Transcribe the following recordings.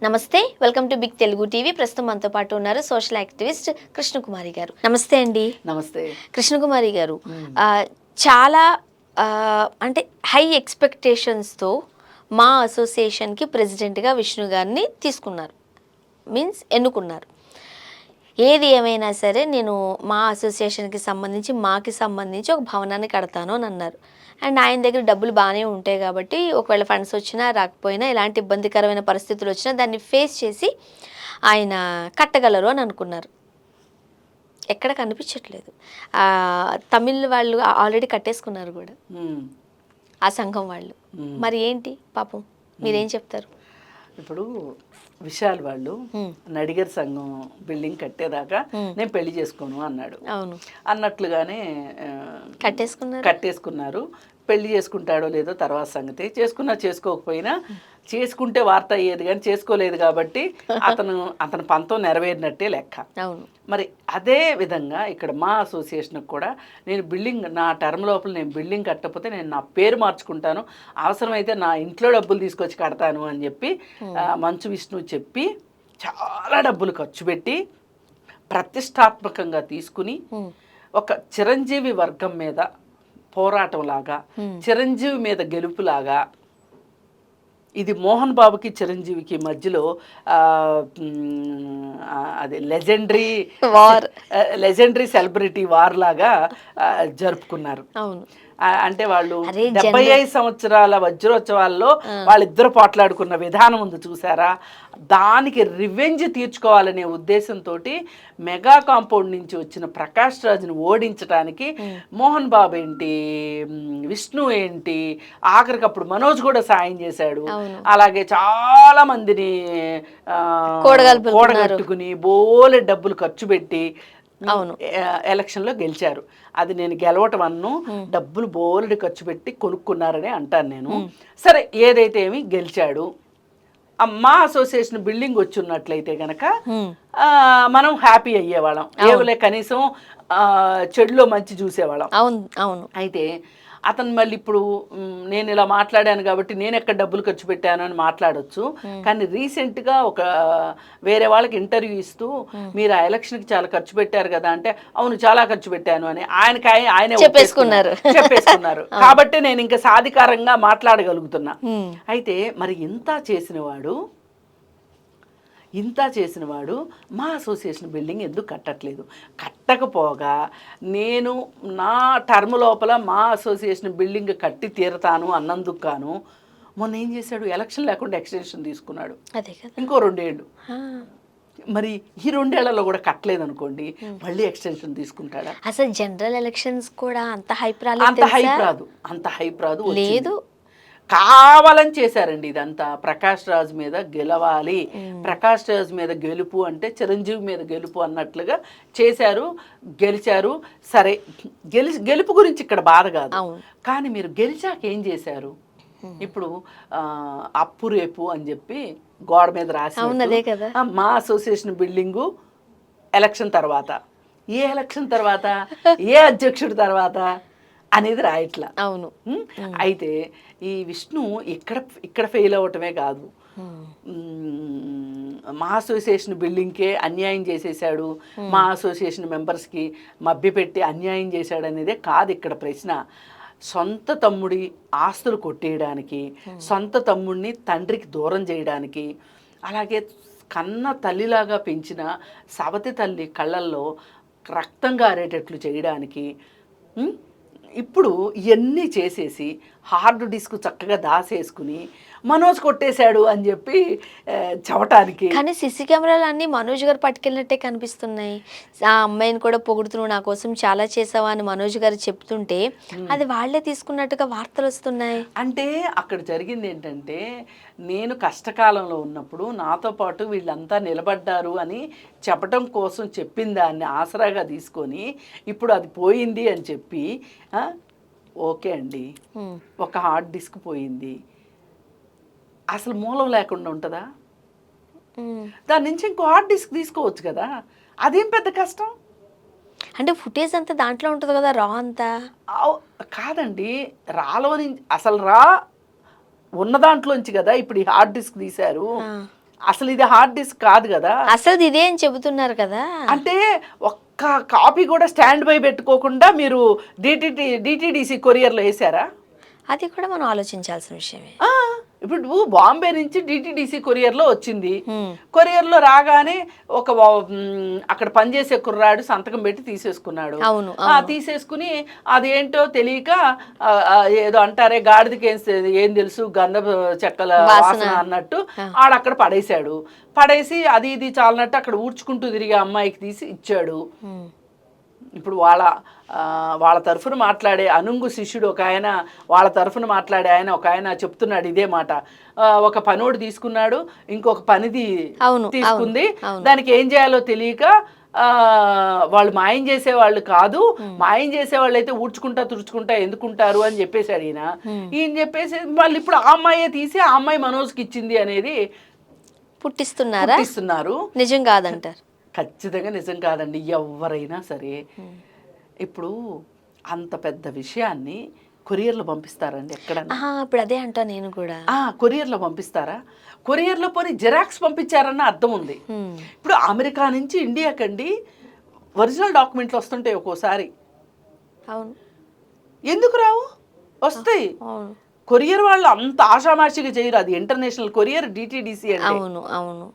నమస్తే, welcome to big Telugu TV. ప్రస్తుతం మనతో పాటు ఉన్నారు సోషల్ యాక్టివిస్ట్ కృష్ణకుమారి గారు. నమస్తే అండి. నమస్తే కృష్ణకుమారి గారు, చాలా అంటే హై ఎక్స్పెక్టేషన్స్తో మా అసోసియేషన్కి ప్రెసిడెంట్గా విష్ణు గారిని తీసుకున్నారు, మీన్స్ ఎన్నుకున్నారు. ఏది ఏమైనా సరే నేను మా అసోసియేషన్కి సంబంధించి మాకి సంబంధించి ఒక భవనాన్ని కడతాను అని అన్నారు. అండ్ ఆయన దగ్గర డబ్బులు బాగానే ఉంటాయి కాబట్టి ఒకవేళ ఫండ్స్ వచ్చినా రాకపోయినా ఎలాంటి ఇబ్బందికరమైన పరిస్థితులు వచ్చినా దాన్ని ఫేస్ చేసి ఆయన కట్టగలరు అని అనుకున్నారు. ఎక్కడ కనిపించట్లేదు. తమిళ్ వాళ్ళు ఆల్రెడీ కట్టేసుకున్నారు కూడా, ఆ సంఘం వాళ్ళు. మరి ఏంటి పాపం, మీరేం చెప్తారు? ఇప్పుడు విశాల్ వాళ్ళు నడిగర్ సంఘం బిల్డింగ్ కట్టేదాకా నేను పెళ్లి చేసుకోను అన్నాడు. అవును, అన్నట్లుగానే కట్టేసుకున్నారు. పెళ్లి చేసుకుంటాడో లేదో తర్వాత సంగతి. చేసుకున్నా చేసుకోకపోయినా, చేసుకుంటే వార్త అయ్యేది కానీ చేసుకోలేదు కాబట్టి అతని పంతం నెరవేరినట్టే లెక్క. అవును. మరి అదే విధంగా ఇక్కడ మా అసోసియేషన్కి కూడా నేను బిల్డింగ్, నా టర్మ్ లోపల నేను బిల్డింగ్ కట్టకపోతే నేను నా పేరు మార్చుకుంటాను, అవసరమైతే నా ఇంట్లో డబ్బులు తీసుకొచ్చి కడతాను అని చెప్పి మంచు విష్ణు చెప్పి చాలా డబ్బులు ఖర్చు పెట్టి ప్రతిష్టాత్మకంగా తీసుకుని ఒక చిరంజీవి వర్గం మీద పోరాటం లాగా, చిరంజీవి మీద గెలుపులాగా, ఇది మోహన్ బాబుకి చిరంజీవికి మధ్యలో అది లెజెండరీ సెలబ్రిటీ వార్ లాగా జరుపుకున్నారు. అవును. అంటే వాళ్ళు 75 సంవత్సరాల వజ్రోత్సవాల్లో వాళ్ళిద్దరు పోట్లాడుకున్న విధానం ఉంది చూసారా, దానికి రివెంజ్ తీర్చుకోవాలనే ఉద్దేశంతో మెగా కాంపౌండ్ నుంచి వచ్చిన ప్రకాష్ రాజ్ని ఓడించడానికి మోహన్ బాబు ఏంటి, విష్ణు ఏంటి, ఆఖరికి అప్పుడు మనోజ్ కూడా సాయం చేశాడు. అలాగే చాలా మందిని కూడగట్టుకుని బోలె డబ్బులు ఖర్చు పెట్టి ఎలక్షన్లో గెలిచారు. అది నేను గెలవటం అన్ను, డబ్బులు బోలెడు ఖర్చు పెట్టి కొనుక్కున్నారని అంటాను నేను. సరే, ఏదైతే ఏమి గెలిచాడు. మా అసోసియేషన్ బిల్డింగ్ వచ్చి ఉన్నట్లయితే గనక మనం హ్యాపీ అయ్యేవాళ్ళం, ఏవలే కనీసం చెడులో మంచి చూసేవాళ్ళం. అవును. అయితే అతను మళ్ళీ ఇప్పుడు నేను ఇలా మాట్లాడాను కాబట్టి నేను ఎక్కడ డబ్బులు ఖర్చు పెట్టాను అని మాట్లాడొచ్చు. కానీ రీసెంట్గా ఒక వేరే వాళ్ళకి ఇంటర్వ్యూ ఇస్తూ మీరు ఆ ఎలక్షన్కి చాలా ఖర్చు పెట్టారు కదా అంటే, అవును చాలా ఖర్చు పెట్టాను అని ఆయనే చెప్పేసుకున్నారు. కాబట్టి నేను ఇంకా సాధికారంగా మాట్లాడగలుగుతున్నా. అయితే మరి ఇంత చేసిన వాడు మా అసోసియేషన్ బిల్డింగ్ ఎందుకు కట్టట్లేదు? కట్టకపోగా నేను నా టర్మ్ లోపల మా అసోసియేషన్ బిల్డింగ్ కట్టి తీరతాను అన్నందుకు గాను మొన్న ఏం చేశాడు, ఎలక్షన్ లేకుండా ఎక్స్టెన్షన్ తీసుకున్నాడు. ఇంకో 2 ఏళ్ళు. మరి ఈ 2 ఏళ్లలో కూడా కట్టలేదు అనుకోండి, మళ్ళీ ఎక్స్టెన్షన్ తీసుకుంటాడా? అసలు జనరల్ ఎలక్షన్స్ కూడా అంత హైప్ రాదు లేదు, కావాలని చేశారండి ఇదంతా. ప్రకాష్ రాజ్ మీద గెలవాలి, ప్రకాష్ రాజ్ మీద గెలుపు అంటే చిరంజీవి మీద గెలుపు అన్నట్లుగా చేశారు, గెలిచారు. సరే, గెలుపు గురించి ఇక్కడ బాధ కాదు, కానీ మీరు గెలిచాక ఏం చేశారు? ఇప్పుడు అప్పు రేపు అని చెప్పి గోడ మీద రాసి మా అసోసియేషన్ బిల్డింగు ఎలక్షన్ తర్వాత, ఏ ఎలక్షన్ తర్వాత, ఏ అధ్యక్షుడి తర్వాత అనేది రాయట్లా. అవును. అయితే ఈ విష్ణు ఇక్కడ ఫెయిల్ అవ్వటమే కాదు, మా అసోసియేషన్ బిల్డింగ్కే అన్యాయం చేసేసాడు, మా అసోసియేషన్ మెంబర్స్కి మభ్యపెట్టి అన్యాయం చేశాడు అనేదే కాదు ఇక్కడ ప్రశ్న. సొంత తమ్ముడి ఆస్తులు కొట్టేయడానికి, సొంత తమ్ముడిని తండ్రికి దూరం చేయడానికి, అలాగే కన్న తల్లిలాగా పెంచిన సవతి తల్లి కళ్ళల్లో రక్తం గారేటట్లు చేయడానికి, ఇప్పుడు ఇవన్నీ చేసేసి హార్డ్ డిస్క్ చక్కగా దాసేసుకుని మనోజ్ కొట్టేశాడు అని చెప్పి చెప్పటానికి. కానీ సీసీ కెమెరాలు అన్నీ మనోజ్ గారు పట్టుకెళ్ళినట్టే కనిపిస్తున్నాయి. ఆ అమ్మాయిని కూడా పొగుడుతున్నావు, నా కోసం చాలా చేసావా అని మనోజ్ గారు చెప్తుంటే అది వాళ్లే తీసుకున్నట్టుగా వార్తలు వస్తున్నాయి. అంటే అక్కడ జరిగింది ఏంటంటే, నేను కష్టకాలంలో ఉన్నప్పుడు నాతో పాటు వీళ్ళంతా నిలబడ్డారు అని చెప్పటం కోసం చెప్పిన దాన్ని ఆసరాగా తీసుకొని ఇప్పుడు అది పోయింది అని చెప్పి, ఓకే అండి ఒక హార్డ్ డిస్క్ పోయింది, అసలు మూలం లేకుండా ఉంటుందా? దాని నుంచి ఇంకో హార్డ్ డిస్క్ తీసుకోవచ్చు కదా, అదేం పెద్ద కష్టం. అంటే ఫుటేజ్ అంతా దాంట్లో ఉంటుంది కదా, రా అంతా కాదండి, రాలో అసలు రా ఉన్న దాంట్లోంచి కదా ఇప్పుడు ఈ హార్డ్ డిస్క్ తీశారు. అసలు ఇది హార్డ్ డిస్క్ కాదు కదా. అసలు ఇదే అని చెబుతున్నారు కదా. అంటే ఒక్క కాపీ కూడా స్టాండ్ బై పెట్టుకోకుండా మీరు డిటిడిసి కొరియర్లో వేసారా? అది కూడా మనం ఆలోచించాల్సిన విషయమే. ఇప్పుడు బాంబే నుంచి డిటిడిసి కొరియర్లో వచ్చింది. కొరియర్లో రాగానే ఒక అక్కడ పనిచేసే కుర్రాడు సంతకం పెట్టి తీసేసుకున్నాడు. అవును, తీసేసుకుని అదేంటో తెలియక ఏదో అంటారే గాడిదకి ఏం తెలుసు గంధ చెక్కల వాసన అన్నట్టు ఆడక్కడ పడేసి అది ఇది చాలన్నట్టు అక్కడ ఊడ్చుకుంటూ తిరిగి అమ్మాయికి తీసి ఇచ్చాడు. ఇప్పుడు వాళ్ళ తరఫున మాట్లాడే అనుంగు శిష్యుడు ఒక ఆయన, వాళ్ళ తరఫున మాట్లాడే ఒక ఆయన చెప్తున్నాడు ఇదే మాట. ఒక పనోడు తీసుకున్నాడు, ఇంకొక పనిది తీసుకుంది, దానికి ఏం చేయాలో తెలియక వాళ్ళు మాయం చేసేవాళ్ళు కాదు, మాయం చేసేవాళ్ళు అయితే ఊడ్చుకుంటా తుడుచుకుంటా ఎందుకుంటారు అని చెప్పేశాడు ఈయన చెప్పేసి మళ్ళీ ఇప్పుడు ఆ అమ్మాయే తీసి ఆ అమ్మాయి మనోజ్కి ఇచ్చింది అనేది పుట్టిస్తున్నారు. నిజం కాదంటారు? ఖచ్చితంగా నిజం కాదండి. ఎవరైనా సరే ఇప్పుడు అంత పెద్ద విషయాన్ని కొరియర్లో పంపిస్తారండి ఎక్కడన్నా? ఇప్పుడు అదే అంటా నేను కూడా. కొరియర్లో పంపిస్తారా? కొరియర్లో పోనీ జిరాక్స్ పంపించారన్న అర్థం ఉంది. ఇప్పుడు అమెరికా నుంచి ఇండియాకండి ఒరిజినల్ డాక్యుమెంట్లు వస్తుంటాయి ఒక్కోసారి. అవును, ఎందుకు రావు? వస్తాయి. కొరియర్ వాళ్ళు అంత ఆషామాషిగా చేయరు. అది ఇంటర్నేషనల్ కొరియర్, డిటిడిసి అంటే. అవును అవును,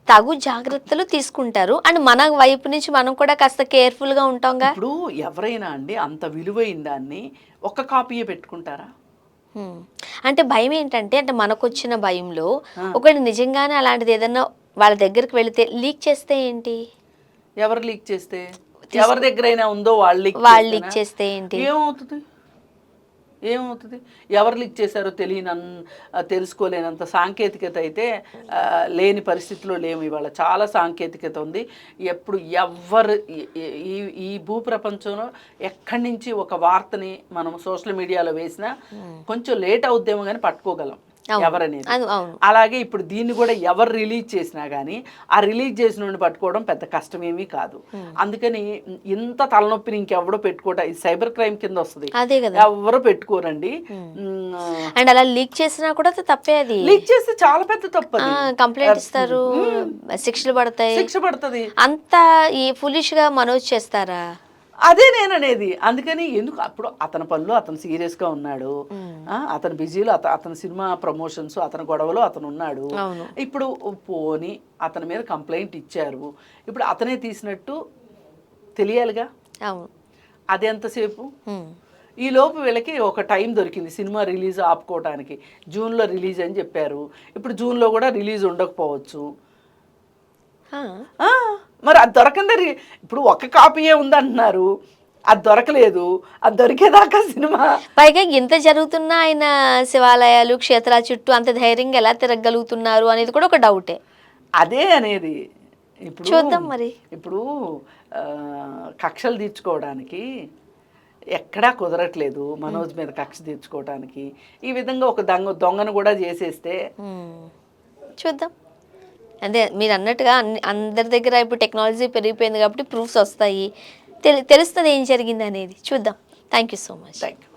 తగు జాగ్రత్తలు తీసుకుంటారు. అండ్ మన వైపు నుంచి మనం కూడా కాస్త కేర్ఫుల్ గా ఉంటాంగా. ఇప్పుడు ఎవరైనా అండి అంత విలువైన దాన్ని ఒక్క కాపీయే పెట్టుకుంటారా? అంటే భయం ఏంటంటే, అంటే మనకు వచ్చిన భయంలో ఒకటి నిజంగానే అలాంటిది ఏదన్నా వాళ్ళ దగ్గరికి వెళితే లీక్ చేస్తే ఏంటి? ఎవరు లీక్ చేస్తే? ఎవరి దగ్గరైనా ఉందో వాళ్ళు లీక్ చేస్తే ఏంటి? ఏమవుతుంది? ఎవరు లీక్ చేశారో తెలుసుకోలేనంత సాంకేతికత అయితే లేని పరిస్థితిలో లేము. ఇవాళ చాలా సాంకేతికత ఉంది. ఎప్పుడు ఎవరు ఈ భూప్రపంచంలో ఎక్కడి నుంచి ఒక వార్తని మనం సోషల్ మీడియాలో వేసినా కొంచెం లేట్ అవుద్దేమో కానీ పట్టుకోగలం ఎవరనేది. అలాగే ఇప్పుడు దీన్ని కూడా ఎవరు రిలీజ్ చేసినా కానీ ఆ రిలీజ్ చేసిన పట్టుకోవడం పెద్ద కష్టమేమీ కాదు. అందుకని ఇంత తలనొప్పిని ఇంకెవడో పెట్టుకోవడం ఇది సైబర్ క్రైమ్ కింద వస్తుంది. ఎవరు పెట్టుకోరండి. అండ్ అలా లీక్ చేసినా కూడా తప్పే. అది లీక్ చేస్తే చాలా పెద్ద తప్పు. కంప్లైంట్ ఇస్తారు, శిక్షలు పడతాయి. శిక్ష పడుతుంది. అంత ఈ ఫులిష్ గా మనోజ్ చేస్తారా? అదే నేను అనేది. అందుకని ఎందుకు అప్పుడు అతని పనులు అతను సీరియస్గా ఉన్నాడు, అతను బిజీలో అతని సినిమా ప్రమోషన్స్ అతని గొడవలో అతను ఉన్నాడు. ఇప్పుడు పోని అతని మీద కంప్లైంట్ ఇచ్చారు, ఇప్పుడు అతనే తీసినట్టు తెలియాలిగా. అది ఎంతసేపు? ఈ లోపు వీళ్ళకి ఒక టైం దొరికింది సినిమా రిలీజ్ ఆపుకోవడానికి. జూన్లో రిలీజ్ అని చెప్పారు. ఇప్పుడు జూన్లో కూడా రిలీజ్ ఉండకపోవచ్చు. మరి అది దొరకందే. ఇప్పుడు ఒక కాపీయే ఉందంటున్నారు, అది దొరకలేదు. అది దొరికేదాకా సినిమా. పైగా ఇంత జరుగుతున్నా ఆయన శివాలయాలు క్షేత్రాల చుట్టూ అంత ధైర్యంగా ఎలా తిరగలుగుతున్నారు అనేది కూడా ఒక డౌటే. అదే అనేది. ఇప్పుడు చూద్దాం మరి. ఇప్పుడు కక్షలు తీర్చుకోవడానికి ఎక్కడా కుదరట్లేదు మనోజ్ మీద కక్ష తీర్చుకోవడానికి. ఈ విధంగా ఒక దొంగను కూడా చేసేస్తే చూద్దాం. అదే మీరు అన్నట్టుగా అందరి దగ్గర ఇప్పుడు టెక్నాలజీ పెరిగిపోయింది కాబట్టి ప్రూఫ్స్ వస్తాయి, తెలుస్తుంది ఏం జరిగింది అనేది. చూద్దాం. Thank you so much. Thank you.